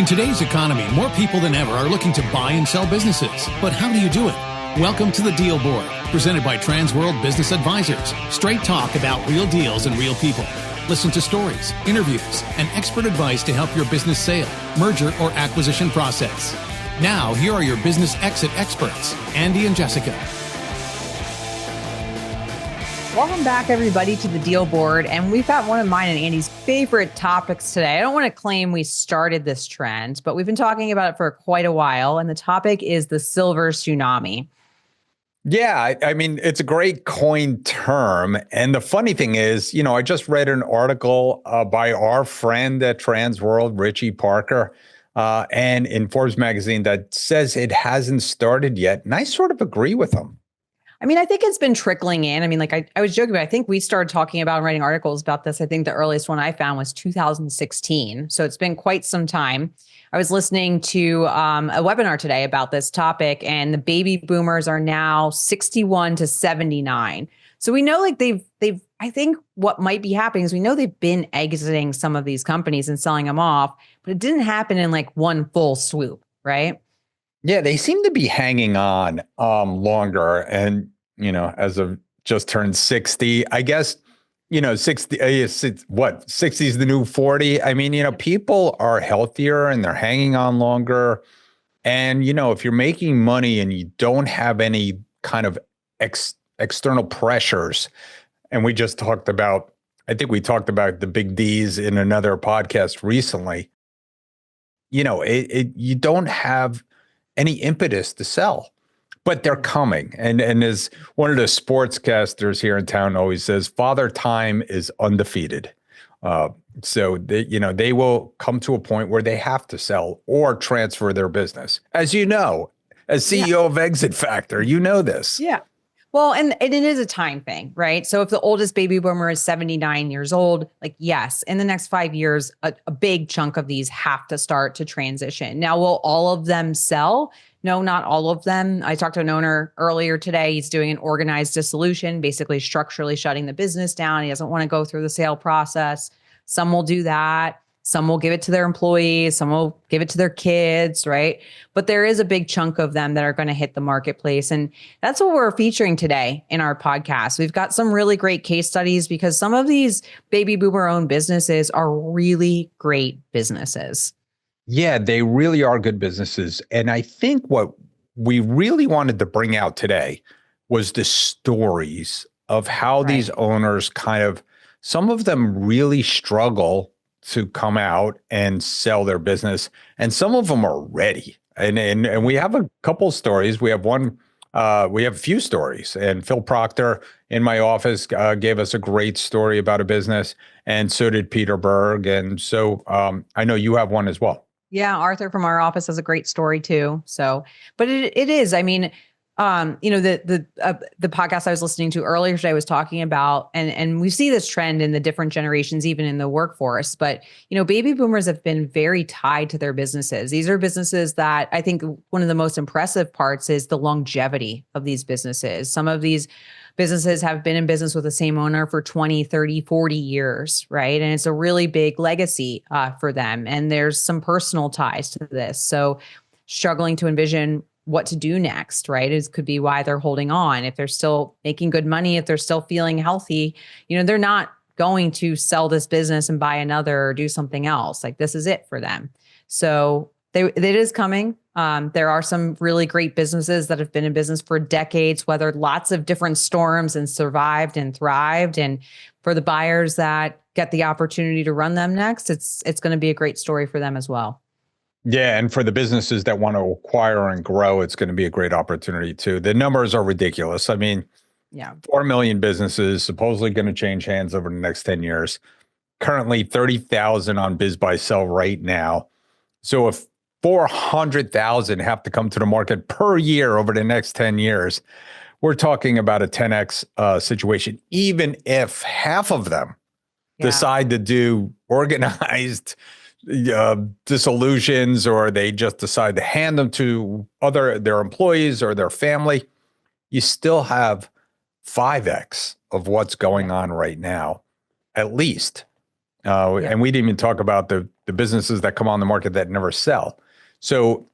In today's economy, more people than ever are looking to buy and sell businesses. But how do you do it? Welcome to the Deal Board, presented by Transworld Business Advisors. Straight talk about real deals and real people. Listen to stories, interviews, and expert advice to help your business sale, merger, or acquisition process. Now, here are your business exit experts, Andy and Jessica. Welcome back, everybody, to the Deal Board. And we've got one of mine and Andy's favorite topics today. I don't want to claim we started this trend, but we've been talking about it for quite a while. And the topic is the Silver Tsunami. Yeah, I mean, it's a great coined term. And the funny thing is, I just read an article by our friend at Transworld, Richie Parker, and in Forbes magazine that says it hasn't started yet. And I sort of agree with him. I mean, I think it's been trickling in. I mean, like I was joking, but I think we started talking about and writing articles about this. I think the earliest one I found was 2016. So it's been quite some time. I was listening to a webinar today about this topic, and the baby boomers are now 61 to 79. So we know like they've I think what might be happening is we know they've been exiting some of these companies and selling them off, but it didn't happen in like one full swoop, right? Yeah, they seem to be hanging on longer. And, as of just turned 60, I guess, 60, 60 is the new 40. I mean, people are healthier and they're hanging on longer. And, if you're making money and you don't have any kind of external pressures, and we just talked about, I think we talked about the big D's in another podcast recently, you don't have any impetus to sell, but they're coming. And as one of the sportscasters here in town always says, Father Time is undefeated. So they will come to a point where they have to sell or transfer their business. As you know, as CEO of Exit Factor, you know this. Yeah. Well, and it is a time thing, right? So if the oldest baby boomer is 79 years old, like, yes, in the next 5 years, a big chunk of these have to start to transition. Now, will all of them sell? No, not all of them. I talked to an owner earlier today. He's doing an organized dissolution, basically structurally shutting the business down. He doesn't want to go through the sale process. Some will do that. Some will give it to their employees. Some will give it to their kids, right? But there is a big chunk of them that are going to hit the marketplace. And that's what we're featuring today in our podcast. We've got some really great case studies because some of these baby boomer owned businesses are really great businesses. Yeah, they really are good businesses. And I think what we really wanted to bring out today was the stories of how these owners some of them really struggle to come out and sell their business. And some of them are ready. And we have a couple stories. We have a few stories. And Phillip Proctor in my office gave us a great story about a business. And so did Peter Berg. And so I know you have one as well. Yeah, Arthur from our office has a great story too. So, but it is, I mean, the podcast I was listening to earlier today was talking about, and we see this trend in the different generations, even in the workforce, but, baby boomers have been very tied to their businesses. These are businesses that I think one of the most impressive parts is the longevity of these businesses. Some of these businesses have been in business with the same owner for 20, 30, 40 years, right? And it's a really big legacy for them. And there's some personal ties to this. So struggling to envision what to do next, right? It could be why they're holding on. If they're still making good money, if they're still feeling healthy, they're not going to sell this business and buy another or do something else. Like this is it for them. So it is coming. There are some really great businesses that have been in business for decades, weathered lots of different storms and survived and thrived. And for the buyers that get the opportunity to run them next, it's going to be a great story for them as well. Yeah. And for the businesses that want to acquire and grow, it's going to be a great opportunity too. The numbers are ridiculous. I mean, 4 million businesses supposedly going to change hands over the next 10 years. Currently 30,000 on Biz Buy Sell right now. So if 400,000 have to come to the market per year over the next 10 years, we're talking about a 10x situation, even if half of them decide to do organized dissolutions, or they just decide to hand them to their employees or their family, you still have 5x of what's going on right now, at least. And we didn't even talk about the the businesses that come on the market that never sell. So,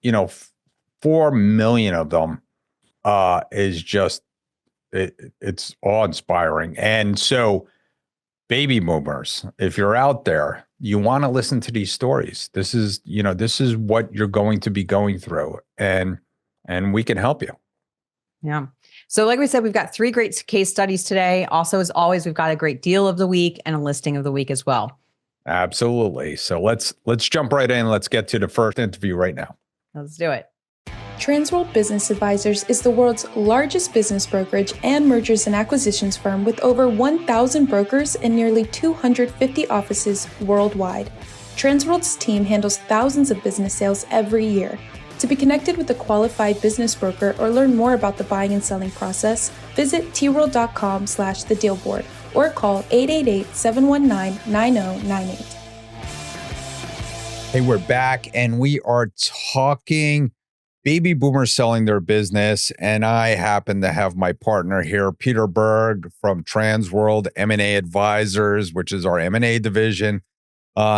4 million of them is just, it's awe-inspiring. And so baby boomers, if you're out there, you want to listen to these stories. This is what you're going to be going through, and we can help you. Yeah. So like we said, we've got 3 great case studies today. Also, as always, we've got a great deal of the week and a listing of the week as well. Absolutely. So let's jump right in. Let's get to the first interview right now. Let's do it. Transworld Business Advisors is the world's largest business brokerage and mergers and acquisitions firm with over 1,000 brokers and nearly 250 offices worldwide. Transworld's team handles thousands of business sales every year. To be connected with a qualified business broker or learn more about the buying and selling process, visit tworld.com/thedealboard or call 888-719-9098. Hey, we're back and we are talking baby boomers selling their business. And I happen to have my partner here, Peter Berg from Transworld M&A Advisors, which is our M&A division.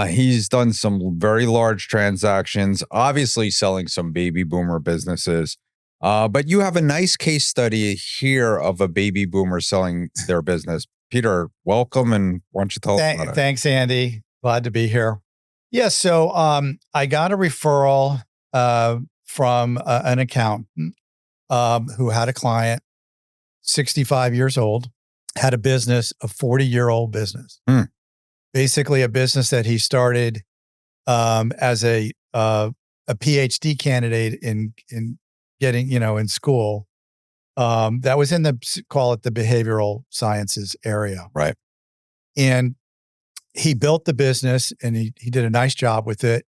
He's done some very large transactions, obviously selling some baby boomer businesses. But you have a nice case study here of a baby boomer selling their business. Peter, welcome. And why don't you tell us about it? Thanks, Andy. Glad to be here. Yeah. So I got a referral from an accountant who had a client, 65 years old, had a business, a 40-year-old business. Basically a business that he started as a PhD candidate in getting, in school. That was in call it the behavioral sciences area. Right. And he built the business and he did a nice job with it.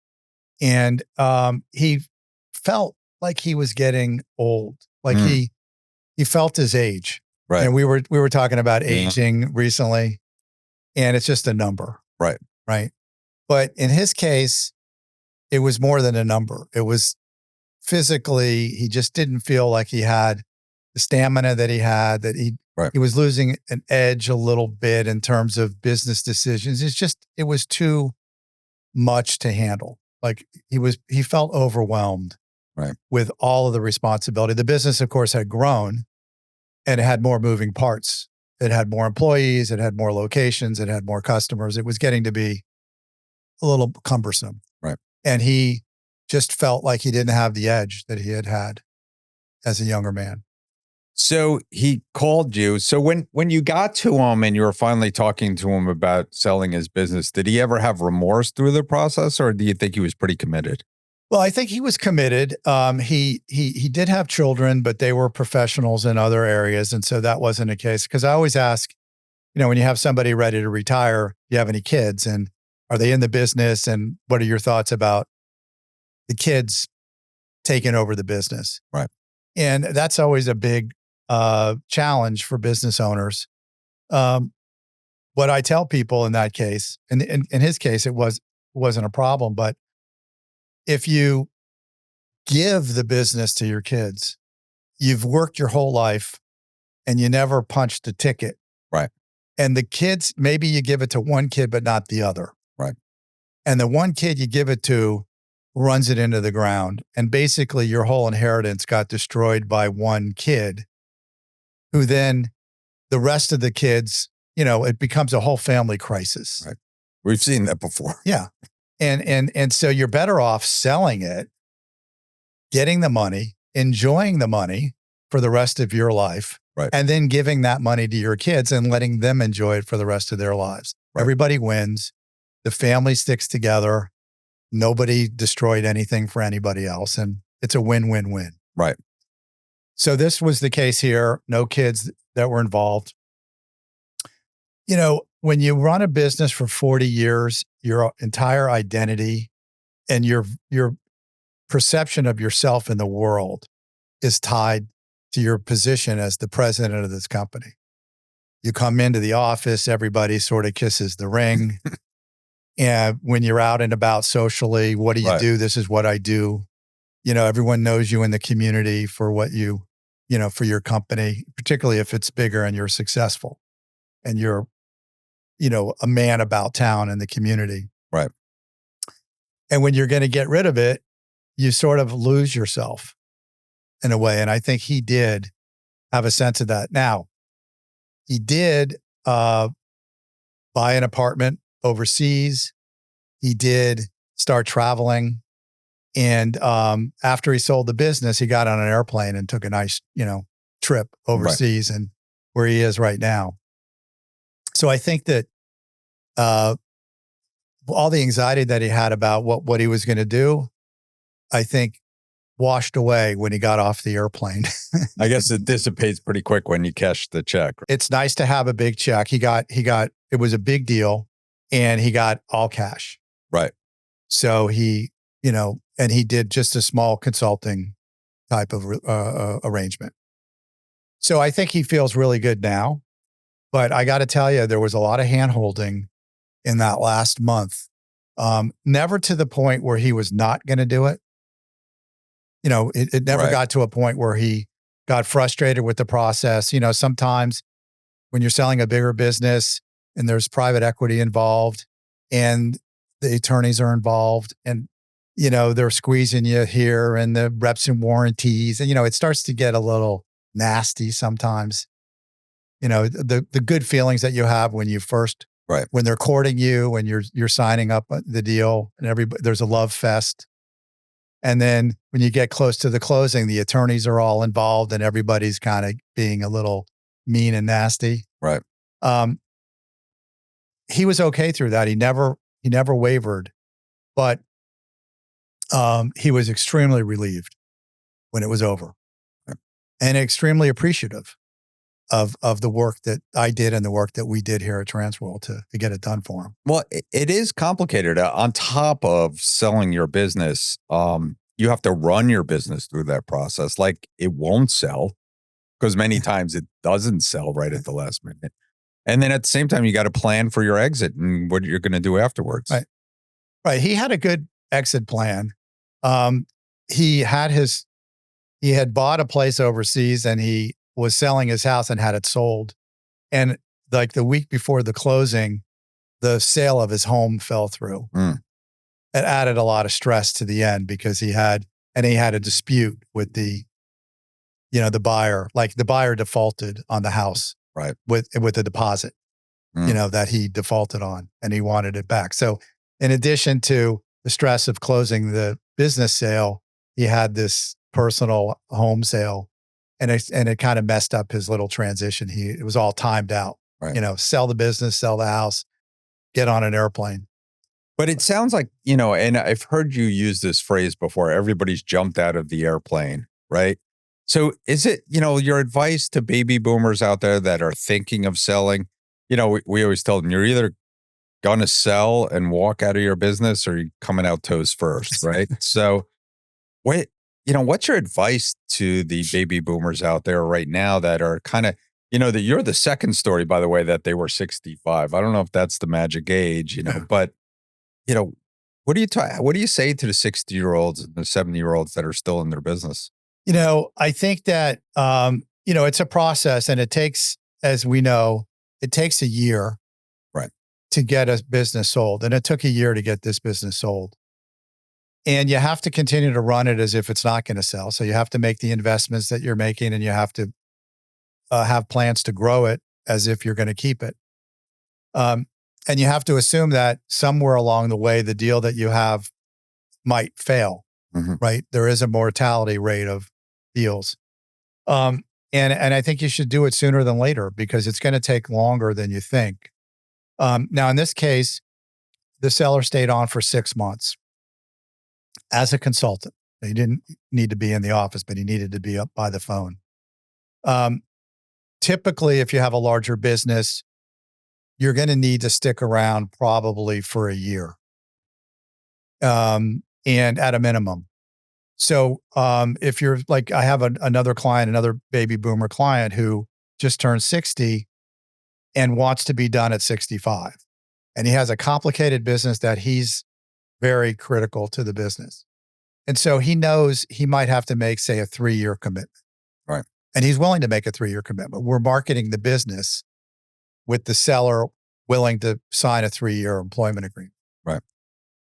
And he felt like he was getting old, like he felt his age. Right. And we were talking about aging recently, and it's just a number. Right. Right. But in his case, it was more than a number. It was physically, he just didn't feel like he had the stamina that he had, that he was losing an edge a little bit in terms of business decisions. It was too much to handle. Like he felt overwhelmed with all of the responsibility. The business, of course, had grown and it had more moving parts. It had more employees, it had more locations, it had more customers. It was getting to be a little cumbersome. Right. And he just felt like he didn't have the edge that he had as a younger man. So he called you. So when you got to him and you were finally talking to him about selling his business, did he ever have remorse through the process, or do you think he was pretty committed? Well, I think he was committed. He did have children, but they were professionals in other areas. And so that wasn't a case. Because I always ask, when you have somebody ready to retire, do you have any kids? And are they in the business? And what are your thoughts about the kids taking over the business? Right. And that's always a big challenge for business owners. What I tell people in that case, and in his case, it wasn't a problem, but if you give the business to your kids, you've worked your whole life and you never punched a ticket. Right. And the kids, maybe you give it to one kid, but not the other. Right. And the one kid you give it to runs it into the ground. And basically your whole inheritance got destroyed by one kid, who then the rest of the kids, it becomes a whole family crisis. Right. We've seen that before. Yeah. And so you're better off selling it, getting the money, enjoying the money for the rest of your life, right, and then giving that money to your kids and letting them enjoy it for the rest of their lives. Right. Everybody wins. The family sticks together. Nobody destroyed anything for anybody else. And it's a win-win-win. Right. So this was the case here. No kids that were involved. When you run a business for 40 years, your entire identity and your perception of yourself in the world is tied to your position as the president of this company. You come into the office, everybody sort of kisses the ring. And when you're out and about socially, what do you do? This is what I do. Everyone knows you in the community for what for your company, particularly if it's bigger and you're successful and you're, a man about town in the community. Right. And when you're going to get rid of it, you sort of lose yourself in a way. And I think he did have a sense of that. Now, he did buy an apartment overseas. He did start traveling. And after he sold the business, he got on an airplane and took a nice, trip overseas and where he is right now. So I think that all the anxiety that he had about what he was going to do, I think washed away when he got off the airplane. I guess it dissipates pretty quick when you cash the check. It's nice to have a big check. He got, it was a big deal and he got all cash. Right. So he, and he did just a small consulting type of arrangement. So I think he feels really good now, but I got to tell you, there was a lot of hand-holding in that last month. Never to the point where he was not going to do it. It never got to a point where he got frustrated with the process. Sometimes when you're selling a bigger business and there's private equity involved and the attorneys are involved and, they're squeezing you here and the reps and warranties and, it starts to get a little nasty sometimes. The good feelings that you have when you first, when they're courting you, when you're signing up the deal and there's a love fest. And then when you get close to the closing, the attorneys are all involved and everybody's kind of being a little mean and nasty. Right. He was okay through that. He never wavered, but he was extremely relieved when it was over and extremely appreciative of the work that I did and the work that we did here at Transworld to get it done for him. Well, it is complicated. On top of selling your business, you have to run your business through that process. Like it won't sell because many times it doesn't sell right at the last minute. And then at the same time, you got to plan for your exit and what you're going to do afterwards. Right. He had a good exit plan. He had bought a place overseas and he was selling his house and had it sold. And like the week before the closing, the sale of his home fell through. It added a lot of stress to the end because he had a dispute with the buyer. Like the buyer defaulted on the house, right, with the deposit, that he defaulted on, and he wanted it back. So in addition to the stress of closing the business sale, he had this personal home sale. And it kind of messed up his little transition. It was all timed out, sell the business, sell the house, get on an airplane. But it sounds like, and I've heard you use this phrase before, everybody's jumped out of the airplane, right? So is it, your advice to baby boomers out there that are thinking of selling, we always tell them you're either going to sell and walk out of your business or you're coming out toes first, right? So what's your advice to the baby boomers out there right now that are kind of, that you're the second story, by the way, that they were 65. I don't know if that's the magic age, but, what do you say to the 60-year-olds and the 70-year-olds that are still in their business? I think that, it's a process and it takes, as we know, it takes a year to get a business sold. And it took a year to get this business sold. And you have to continue to run it as if it's not going to sell. So you have to make the investments that you're making and you have to have plans to grow it as if you're going to keep it. And you have to assume that somewhere along the way, the deal that you have might fail, right? There is a mortality rate of deals. And I think you should do it sooner than later because it's going to take longer than you think. Now, in this case, the seller stayed on for 6 months. As a consultant. He didn't need to be in the office, but he needed to be up by the phone. Typically, if you have a larger business, you're going to need to stick around probably for a year, and at a minimum. So if you're like, I have another baby boomer client who just turned 60 and wants to be done at 65. And he has a complicated business that he's very critical to the business. And so he knows he might have to make, say, a 3-year commitment. Right. And he's willing to make a 3-year commitment. We're marketing the business with the seller willing to sign a 3-year employment agreement. Right.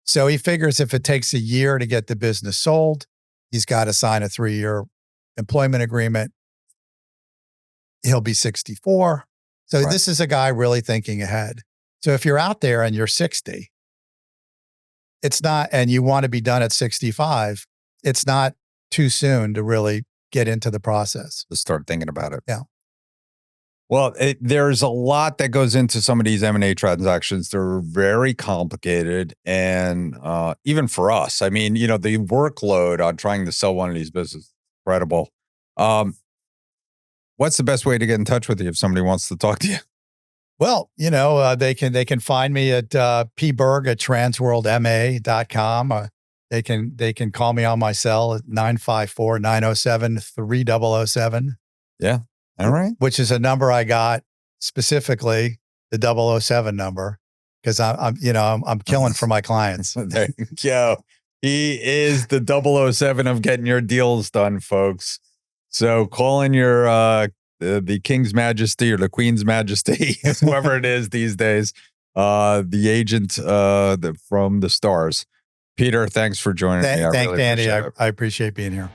So he figures if it takes a year to get the business sold, he's got to sign a 3-year employment agreement. He'll be 64. So this is a guy really thinking ahead. So if you're out there and you're 60, it's not, and you want to be done at 65, it's not too soon to really get into the process. To start thinking about it. Yeah. Well, there's a lot that goes into some of these M&A transactions. They're very complicated. And even for us, I mean, the workload on trying to sell one of these businesses is incredible. What's the best way to get in touch with you if somebody wants to talk to you? Well, they can find me at pberg@transworldma.com. They can call me on my cell at 954-907-3007. Yeah. All right. Which is a number I got specifically, the 007 number, because I'm killing for my clients. There you go. He is the 007 of getting your deals done, folks. So call in your the King's Majesty or the Queen's Majesty, whoever it is these days, the agent from the stars. Peter, thanks for joining me. Thanks, Andy. I appreciate being here.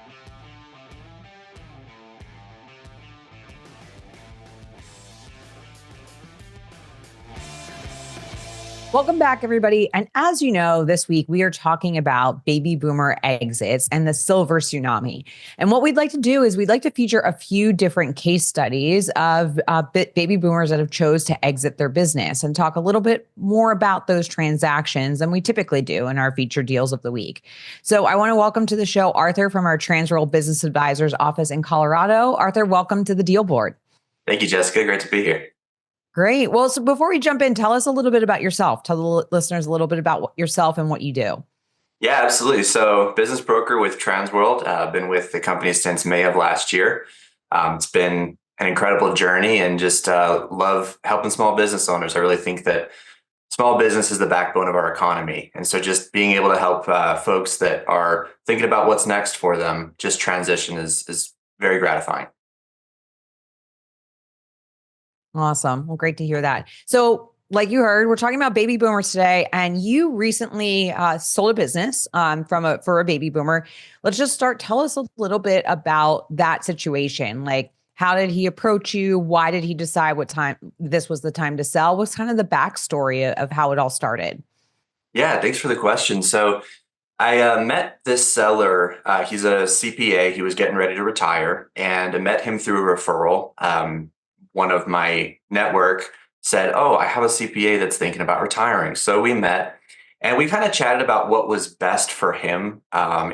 Welcome back, everybody. And as you know, this week we are talking about baby boomer exits and the Silver Tsunami. And what we'd like to do is we'd like to feature a few different case studies of baby boomers that have chose to exit their business and talk a little bit more about those transactions than we typically do in our featured deals of the week. So I want to welcome to the show Arthur from our Transworld Business Advisors office in Colorado. Arthur, welcome to the Deal Board. Thank you, Jessica. Great to be here. Great. Well, so before we jump in, tell us a little bit about yourself. Tell the listeners a little bit about yourself and what you do. Yeah, absolutely. So business broker with Transworld. I've been with the company since May of last year. It's been an incredible journey and just love helping small business owners. I really think that small business is the backbone of our economy. And so just being able to help folks that are thinking about what's next for them, just transition is very gratifying. Awesome. Well, great to hear that. So like you heard, we're talking about baby boomers today, and you recently sold a business for a baby boomer. Let's just start. Tell us a little bit about that situation. Like, how did he approach you? Why did he decide what time this was the time to sell? What's kind of the backstory of how it all started? Yeah, thanks for the question. So I met this seller. He's a CPA. He was getting ready to retire, and I met him through a referral. One of my network said, "Oh, I have a CPA that's thinking about retiring." So we met and we kind of chatted about what was best for him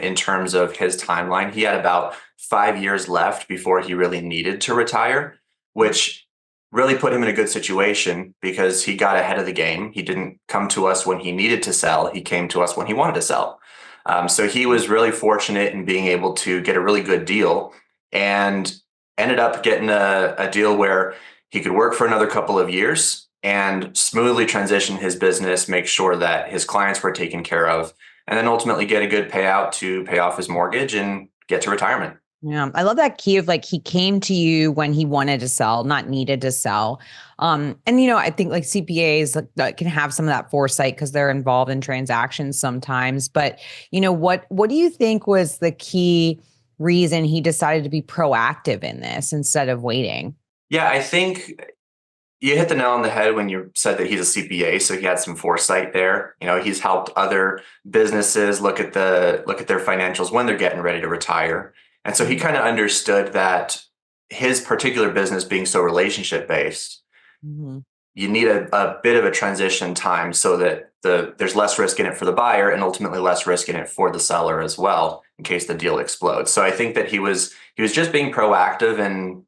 in terms of his timeline. He had about 5 years left before he really needed to retire, which really put him in a good situation because he got ahead of the game. He didn't come to us when he needed to sell. He came to us when he wanted to sell. So he was really fortunate in being able to get a really good deal and ended up getting a deal where he could work for another couple of years and smoothly transition his business, make sure that his clients were taken care of, and then ultimately get a good payout to pay off his mortgage and get to retirement. Yeah, I love that key of like he came to you when he wanted to sell, not needed to sell. And I think like CPAs can have some of that foresight because they're involved in transactions sometimes. But what do you think was the key reason he decided to be proactive in this instead of waiting? Yeah, I think you hit the nail on the head when you said that he's a CPA, so he had some foresight there. He's helped other businesses look at their financials when they're getting ready to retire. And so he kind of understood that his particular business being so relationship based, you need a bit of a transition time so that there's less risk in it for the buyer and ultimately less risk in it for the seller as well, in case the deal explodes. So I think that he was just being proactive and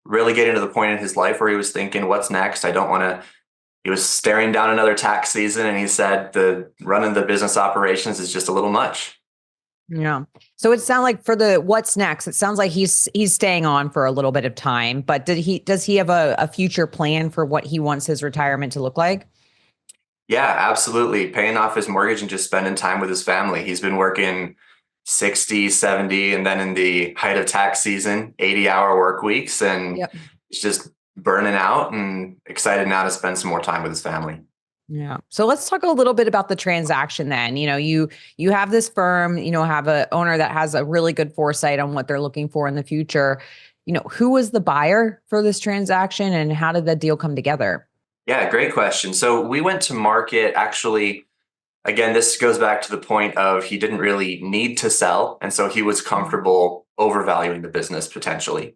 really getting to the point in his life where he was thinking, what's next? He was staring down another tax season, and he said the running the business operations is just a little much. Yeah. So it sounds like for the what's next, it sounds like he's staying on for a little bit of time, but does he have a future plan for what he wants his retirement to look like? Yeah, absolutely. Paying off his mortgage and just spending time with his family. He's been working 60, 70, and then in the height of tax season, 80-hour work weeks. And He's just burning out and excited now to spend some more time with his family. Yeah. So let's talk a little bit about the transaction then. You have this firm, have a owner that has a really good foresight on what they're looking for in the future. Who was the buyer for this transaction and how did the deal come together? Yeah, great question. So we went to market actually. Again, this goes back to the point of he didn't really need to sell. And so he was comfortable overvaluing the business potentially.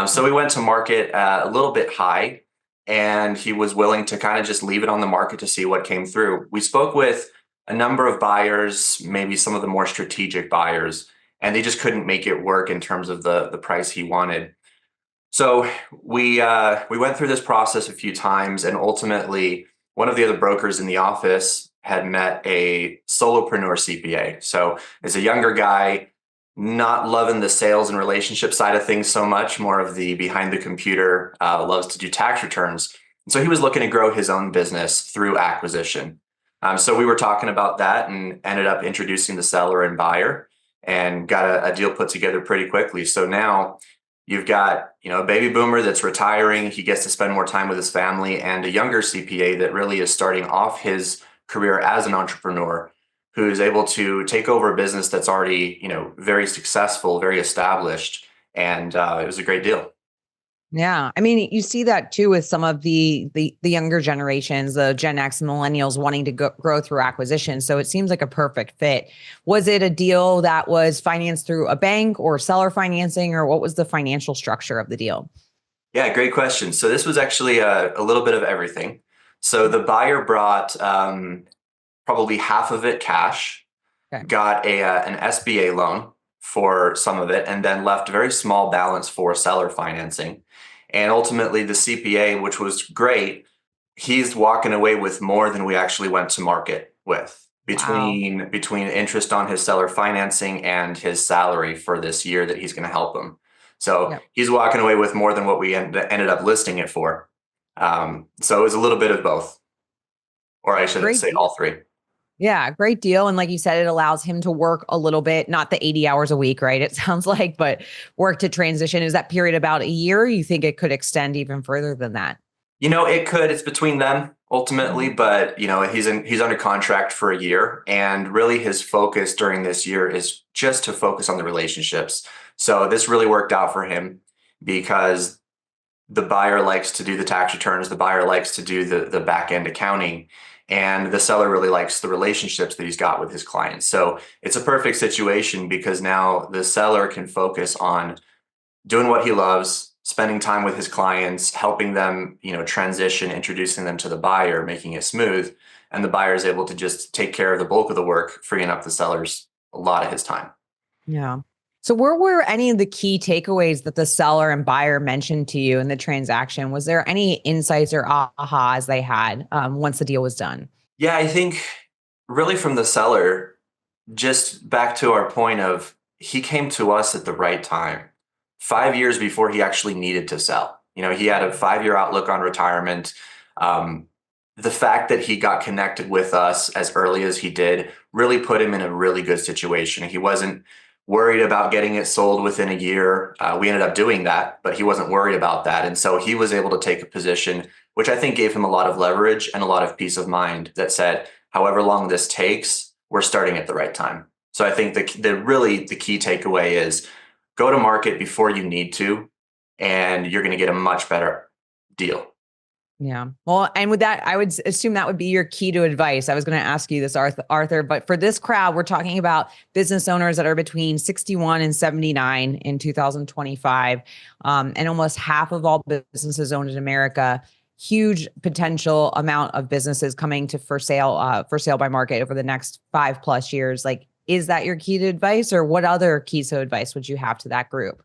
So we went to market a little bit high and he was willing to kind of just leave it on the market to see what came through. We spoke with a number of buyers, maybe some of the more strategic buyers, and they just couldn't make it work in terms of the price he wanted. So we went through this process a few times, and ultimately, one of the other brokers in the office had met a solopreneur CPA. So as a younger guy, not loving the sales and relationship side of things so much, more of the behind the computer, loves to do tax returns. And so he was looking to grow his own business through acquisition. So we were talking about that and ended up introducing the seller and buyer and got a deal put together pretty quickly. So now you've got, a baby boomer that's retiring. He gets to spend more time with his family, and a younger CPA that really is starting off his career as an entrepreneur who is able to take over a business that's already, very successful, very established. And it was a great deal. Yeah. I mean, you see that too with some of the younger generations, the Gen X and millennials wanting to grow through acquisition. So it seems like a perfect fit. Was it a deal that was financed through a bank or seller financing, or what was the financial structure of the deal? Yeah, great question. So this was actually a little bit of everything. So the buyer brought probably half of it cash, Okay. got an SBA loan for some of it, and then left a very small balance for seller financing. And ultimately, the CPA, which was great, he's walking away with more than we actually went to market with Wow. between interest on his seller financing and his salary for this year that he's going to help him. So Yep. he's walking away with more than what we ended up listing it for. So it was a little bit of both, or I should Great say deal. all three. Yeah, great deal. And like you said, it allows him to work a little bit, not the 80 hours a week, right? It sounds like, but work to transition. Is that period about a year? You think it could extend even further than that? It could. It's between them ultimately, Mhm. but he's under contract for a year, and really his focus during this year is just to focus on the relationships. So this really worked out for him because the buyer likes to do the tax returns, the buyer likes to do the back end accounting, and the seller really likes the relationships that he's got with his clients. So it's a perfect situation because now the seller can focus on doing what he loves, spending time with his clients, helping them, transition, introducing them to the buyer, making it smooth. And the buyer is able to just take care of the bulk of the work, freeing up the seller's a lot of his time. Yeah. So where were any of the key takeaways that the seller and buyer mentioned to you in the transaction? Was there any insights or ahas they had once the deal was done? Yeah, I think really from the seller, just back to our point of he came to us at the right time, 5 years before he actually needed to sell. He had a 5 year outlook on retirement. Um, the fact that he got connected with us as early as he did really put him in a really good situation. He wasn't worried about getting it sold within a year. We ended up doing that, but he wasn't worried about that. And so he was able to take a position, which I think gave him a lot of leverage and a lot of peace of mind that said, however long this takes, we're starting at the right time. So I think the key takeaway is go to market before you need to, and you're going to get a much better deal. Yeah. Well, and with that, I would assume that would be your key to advice. I was going to ask you this, Arthur, but for this crowd, we're talking about business owners that are between 61 and 79 in 2025, and almost half of all businesses owned in America. Huge potential amount of businesses coming to for sale by market over the next 5+ years. Like, is that your key to advice, or what other keys to advice would you have to that group?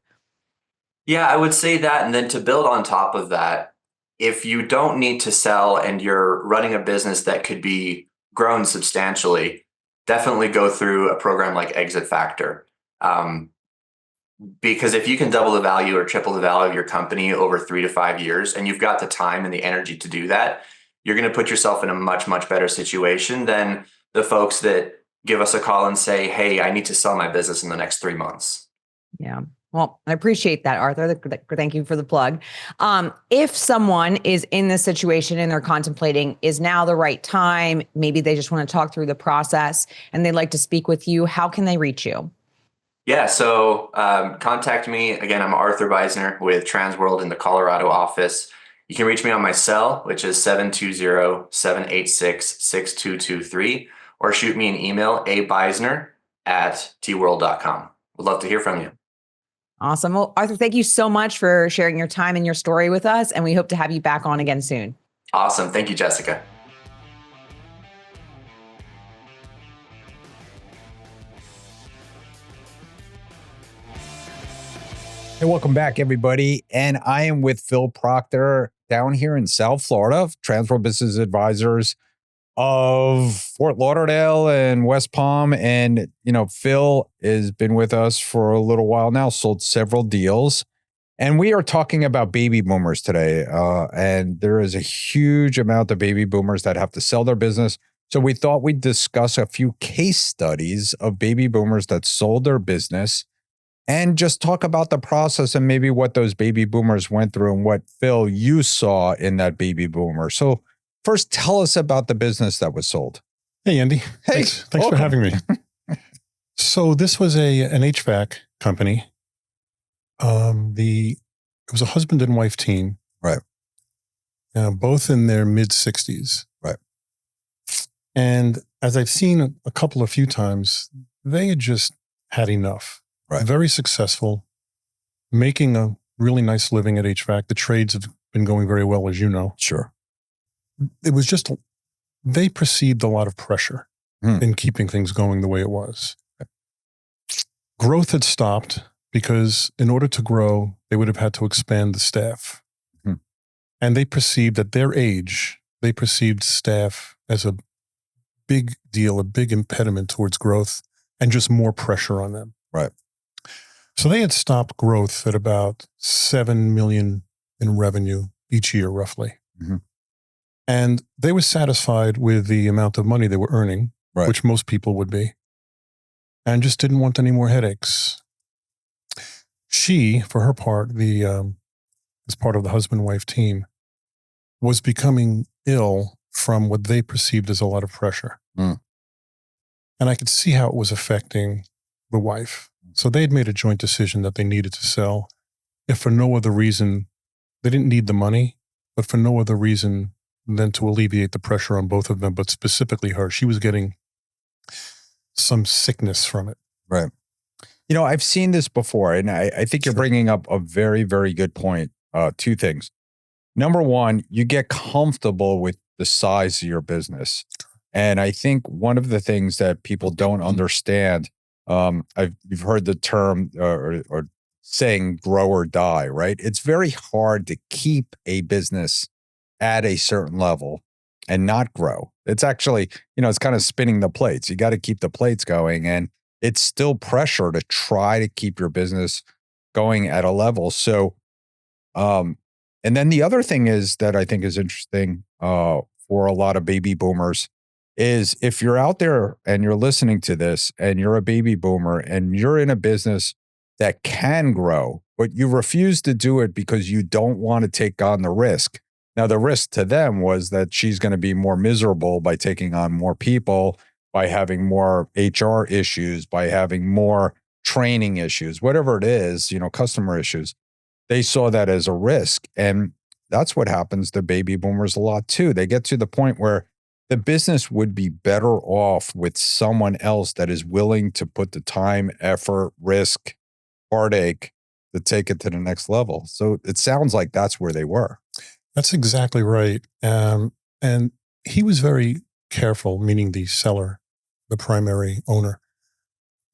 Yeah, I would say that. And then to build on top of that, if you don't need to sell and you're running a business that could be grown substantially, definitely go through a program like Exit Factor. Um, because if you can double the value or triple the value of your company over 3 to 5 years, and you've got the time and the energy to do that, you're going to put yourself in a much, much better situation than the folks that give us a call and say, hey, I need to sell my business in the next 3 months. Yeah. Well, I appreciate that, Arthur. Thank you for the plug. If someone is in this situation and they're contemplating, is now the right time? Maybe they just want to talk through the process and they'd like to speak with you. How can they reach you? Yeah, so contact me. Again, I'm Arthur Beisner with Transworld in the Colorado office. You can reach me on my cell, which is 720-786-6223, or shoot me an email, abeisner@tworld.com. Would love to hear from you. Awesome. Well, Arthur, thank you so much for sharing your time and your story with us, and we hope to have you back on again soon. Awesome. Thank you, Jessica. Hey, welcome back, everybody. And I am with Phillip Proctor down here in South Florida, Transworld Business Advisors of Fort Lauderdale and West Palm. And, Phil has been with us for a little while now, sold several deals. And we are talking about baby boomers today. And there is a huge amount of baby boomers that have to sell their business. So we thought we'd discuss a few case studies of baby boomers that sold their business and just talk about the process and maybe what those baby boomers went through and what, Phil, you saw in that baby boomer. So first, tell us about the business that was sold. Hey, Andy. Hey, thanks for having me. So this was an HVAC company. It was a husband and wife team. Right. Both in their mid-60s. Right. And as I've seen a few times, they had just had enough. Right. Very successful, making a really nice living at HVAC. The trades have been going very well, as you know. Sure. It was just, they perceived a lot of pressure in keeping things going the way it was. Growth had stopped because in order to grow, they would have had to expand the staff. And they perceived at their age, they perceived staff as a big deal, a big impediment towards growth and just more pressure on them. Right. So they had stopped growth at about $7 million in revenue each year, roughly. And they were satisfied with the amount of money they were earning, which most people would be, and just didn't want any more headaches. She, for her part, as part of the husband-wife team, was becoming ill from what they perceived as a lot of pressure. And I could see how it was affecting the wife. So they had made a joint decision that they needed to sell, if for no other reason. They didn't need the money, but for no other reason than to alleviate the pressure on both of them, but specifically her. She was getting some sickness from it. Right. I've seen this before, and I think you're bringing up a very, very good point. Two things. Number one, you get comfortable with the size of your business. And I think one of the things that people don't understand, you've heard the term or saying grow or die, right? It's very hard to keep a business at a certain level and not grow. It's actually, it's kind of spinning the plates. You got to keep the plates going, and it's still pressure to try to keep your business going at a level. So, and then the other thing is that I think is interesting for a lot of baby boomers is if you're out there and you're listening to this and you're a baby boomer and you're in a business that can grow, but you refuse to do it because you don't want to take on the risk. Now, the risk to them was that she's going to be more miserable by taking on more people, by having more HR issues, by having more training issues, whatever it is, customer issues. They saw that as a risk. And that's what happens to baby boomers a lot too. They get to the point where the business would be better off with someone else that is willing to put the time, effort, risk, heartache to take it to the next level. So it sounds like that's where they were. That's exactly right. And he was very careful, meaning the seller, the primary owner,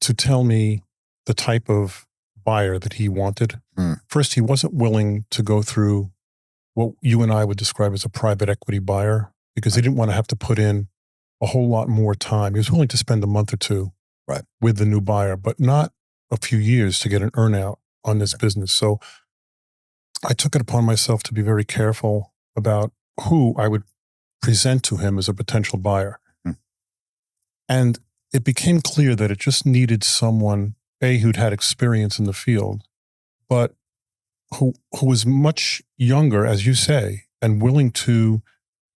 to tell me the type of buyer that he wanted. First, he wasn't willing to go through what you and I would describe as a private equity buyer, because he didn't want to have to put in a whole lot more time. He was willing to spend a month or two with the new buyer, but not a few years to get an earnout on this business. So I took it upon myself to be very careful about who I would present to him as a potential buyer. And it became clear that it just needed someone, A, who'd had experience in the field, but who was much younger, as you say, and willing to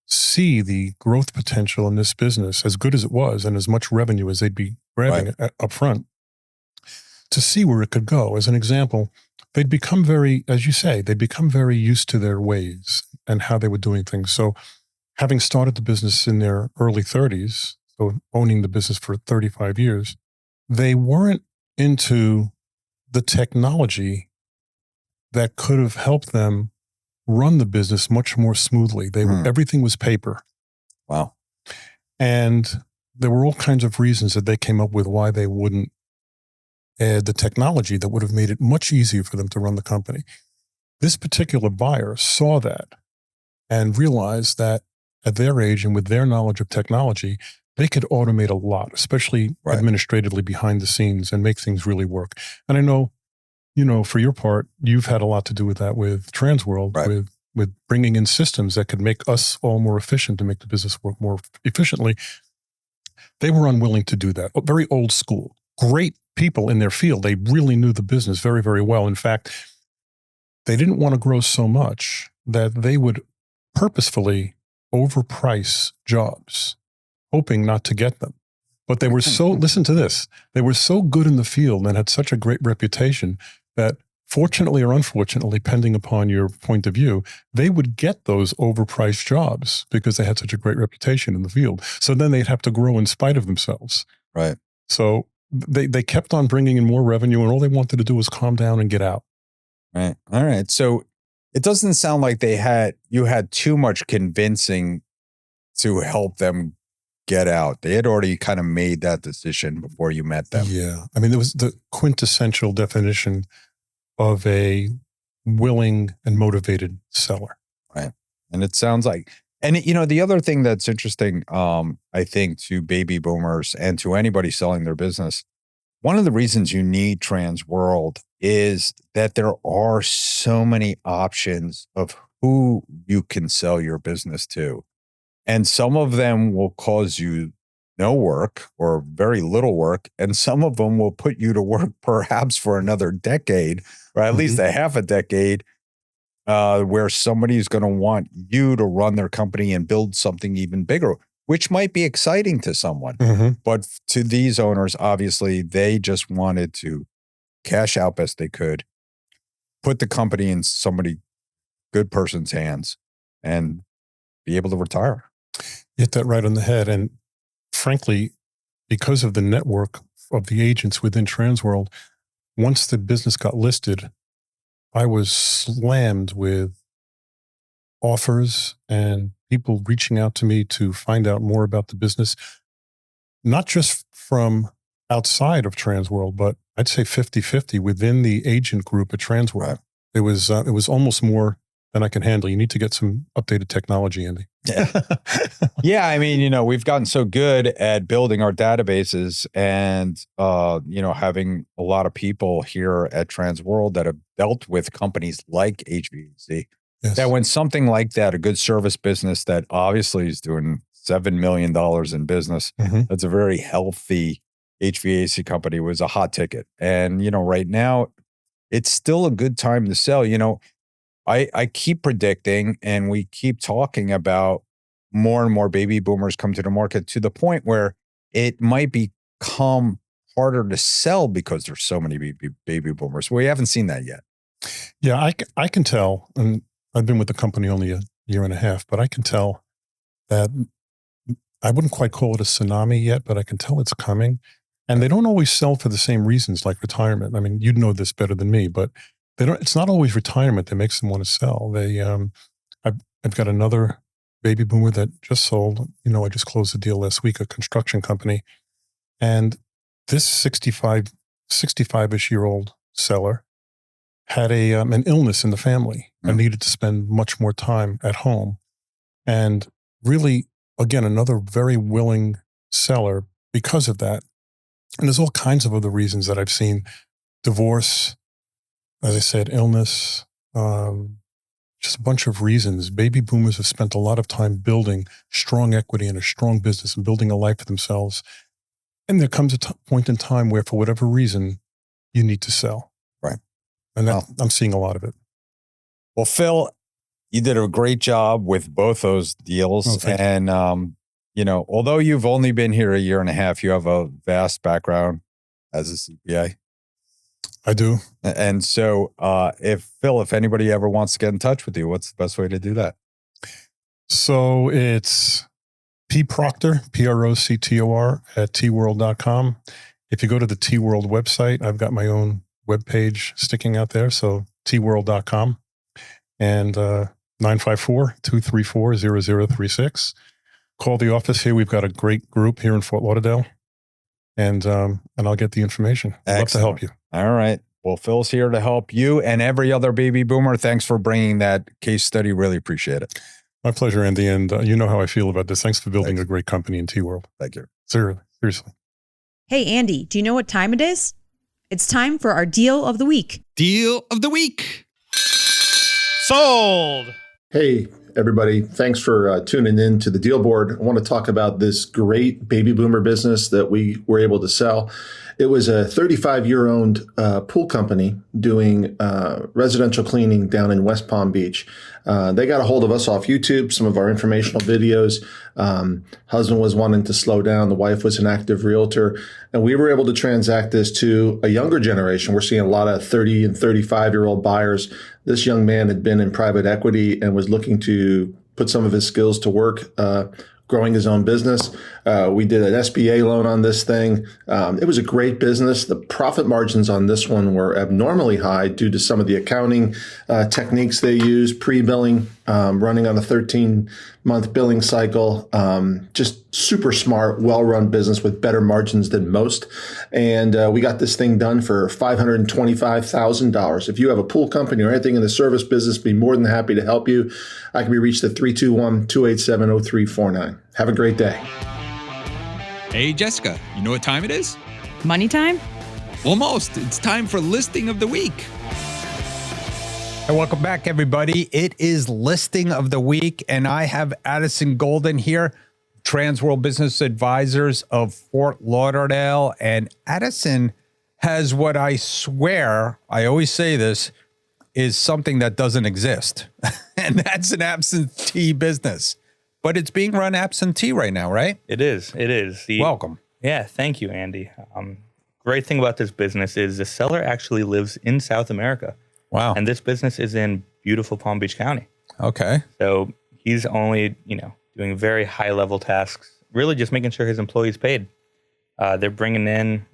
see the growth potential in this business, as good as it was, and as much revenue as they'd be grabbing up front, to see where it could go. As an example, they'd become very, as you say, they'd become very used to their ways and how they were doing things. So having started the business in their early 30s, so owning the business for 35 years, they weren't into the technology that could have helped them run the business much more smoothly. Everything was paper. Wow. And there were all kinds of reasons that they came up with why they wouldn't add the technology that would have made it much easier for them to run the company. This particular buyer saw that and realized that at their age and with their knowledge of technology, they could automate a lot, especially administratively behind the scenes, and make things really work. And I know, for your part, you've had a lot to do with that with Transworld, with bringing in systems that could make us all more efficient, to make the business work more efficiently. They were unwilling to do that. Very old school. Great people in their field. They really knew the business very, very well. In fact, they didn't want to grow so much that they would purposefully overprice jobs, hoping not to get them. But they were listen to this, they were so good in the field and had such a great reputation that, fortunately or unfortunately, depending upon your point of view, they would get those overpriced jobs because they had such a great reputation in the field. So then they'd have to grow in spite of themselves. Right. So they kept on bringing in more revenue, and all they wanted to do was calm down and get out. Right. All right. So it doesn't sound like you had too much convincing to help them get out. They had already kind of made that decision before you met them. Yeah. I mean, there was the quintessential definition of a willing and motivated seller. Right. And it sounds like, and the other thing that's interesting, I think, to baby boomers and to anybody selling their business, one of the reasons you need Transworld is that there are so many options of who you can sell your business to. And some of them will cause you no work or very little work. And some of them will put you to work perhaps for another decade, or at least a half a decade, where somebody's going to want you to run their company and build something even bigger, which might be exciting to someone. But to these owners, obviously, they just wanted to cash out best they could, put the company in somebody, good person's hands, and be able to retire. You hit that right on the head. And frankly, because of the network of the agents within Transworld, once the business got listed, I was slammed with offers and people reaching out to me to find out more about the business, not just from outside of Transworld, but I'd say 50-50 within the agent group at Transworld. It was almost more than I can handle. You need to get some updated technology, Andy. Yeah, I mean, we've gotten so good at building our databases and, having a lot of people here at Transworld that have dealt with companies like HVAC. Yes. That when something like that, a good service business that obviously is doing $7 million in business, that's a very healthy HVAC company, was a hot ticket. And, right now, it's still a good time to sell. I keep predicting, and we keep talking about more and more baby boomers come to the market, to the point where it might become harder to sell because there's so many baby boomers. We haven't seen that yet. Yeah, I can tell, and I've been with the company only a year and a half, but I can tell that I wouldn't quite call it a tsunami yet, but I can tell it's coming. And they don't always sell for the same reasons, like retirement. I mean, you'd know this better than me, but it's not always retirement that makes them want to sell. I've got another baby boomer that just sold. I just closed the deal last week, a construction company. And this 65-ish year old seller had an illness in the family and needed to spend much more time at home. And really, again, another very willing seller because of that. And there's all kinds of other reasons that I've seen: divorce, as I said, illness, just a bunch of reasons. Baby boomers have spent a lot of time building strong equity and a strong business and building a life for themselves. And there comes a point in time where, for whatever reason, you need to sell. Right. And I'm seeing a lot of it. Well, Phil, you did a great job with both those deals. And, although you've only been here a year and a half, you have a vast background as a CPA. I do. And so if anybody ever wants to get in touch with you, what's the best way to do that? So it's P. Proctor, Proctor at tworld.com. If you go to the T-World website, I've got my own webpage sticking out there. So tworld.com and 954-234-0036. Call the office here. We've got a great group here in Fort Lauderdale, and I'll get the information. I'd love to help you. All right. Well, Phil's here to help you and every other baby boomer. Thanks for bringing that case study. Really appreciate it. My pleasure, Andy. And you know how I feel about this. Thanks for building a great company in T-World. Thank you. Seriously. Hey, Andy, do you know what time it is? It's time for our deal of the week. Deal of the week. Sold. Hey, everybody. Thanks for tuning in to the Deal Board. I want to talk about this great baby boomer business that we were able to sell. It was a 35-year-old pool company doing residential cleaning down in West Palm Beach. They got a hold of us off YouTube, some of our informational videos. Husband was wanting to slow down. The wife was an active realtor. And we were able to transact this to a younger generation. We're seeing a lot of 30 and 35-year-old buyers. This young man had been in private equity and was looking to put some of his skills to work, growing his own business. We did an SBA loan on this thing. It was a great business. The profit margins on this one were abnormally high due to some of the accounting techniques they use, pre-billing, running on a 13-month billing cycle. Just super smart, well-run business with better margins than most. And we got this thing done for $525,000. If you have a pool company or anything in the service business, be more than happy to help you. I can be reached at 321-287-0349. Have a great day. Hey, Jessica, you know what time it is? Money time? Almost. It's time for listing of the week. Hey, welcome back, everybody. It is listing of the week, and I have Addison Goldin here, Transworld Business Advisors of Fort Lauderdale. And Addison has what I swear, I always say this, is something that doesn't exist. And that's an absentee business. But it's being run absentee right now, right? It is. Welcome. Yeah, thank you, Andy. Great thing about this business is the seller actually lives in South America. Wow. And this business is in beautiful Palm Beach County. Okay. So he's only, doing very high level tasks, really just making sure his employees paid. They're bringing in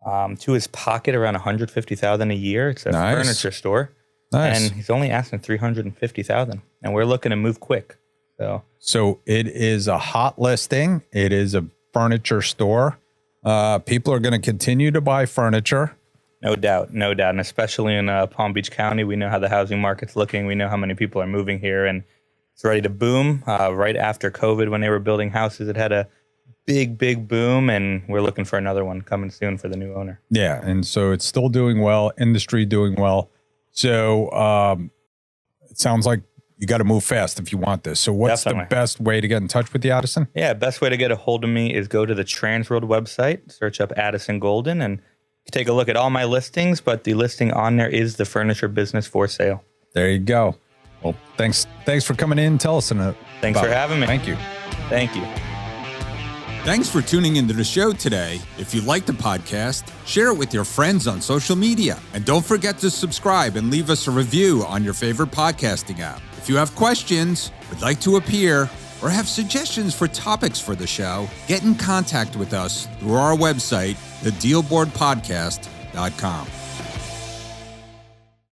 to his pocket around $150,000 a year. It's a furniture store. Nice. And he's only asking $350,000. And we're looking to move quick. So it is a hot listing. It is a furniture store. People are going to continue to buy furniture. No doubt. And especially in Palm Beach County, we know how the housing market's looking. We know how many people are moving here, and it's ready to boom. Right after COVID, when they were building houses, it had a big boom, and we're looking for another one coming soon for the new owner. Yeah, and so it's still doing well, industry doing well. So it sounds like you got to move fast if you want this. So what's the best way to get in touch with you, Addison? Yeah, best way to get a hold of me is go to the Transworld website, search up Addison Goldin, and take a look at all my listings, but the listing on there is the furniture business for sale. There you go. Well, thanks for coming in and tell us about Thanks for having me. Thank you. Thank you. Thanks for tuning into the show today. If you like the podcast, share it with your friends on social media. And don't forget to subscribe and leave us a review on your favorite podcasting app. If you have questions, would like to appear, or have suggestions for topics for the show, get in contact with us through our website, thedealboardpodcast.com.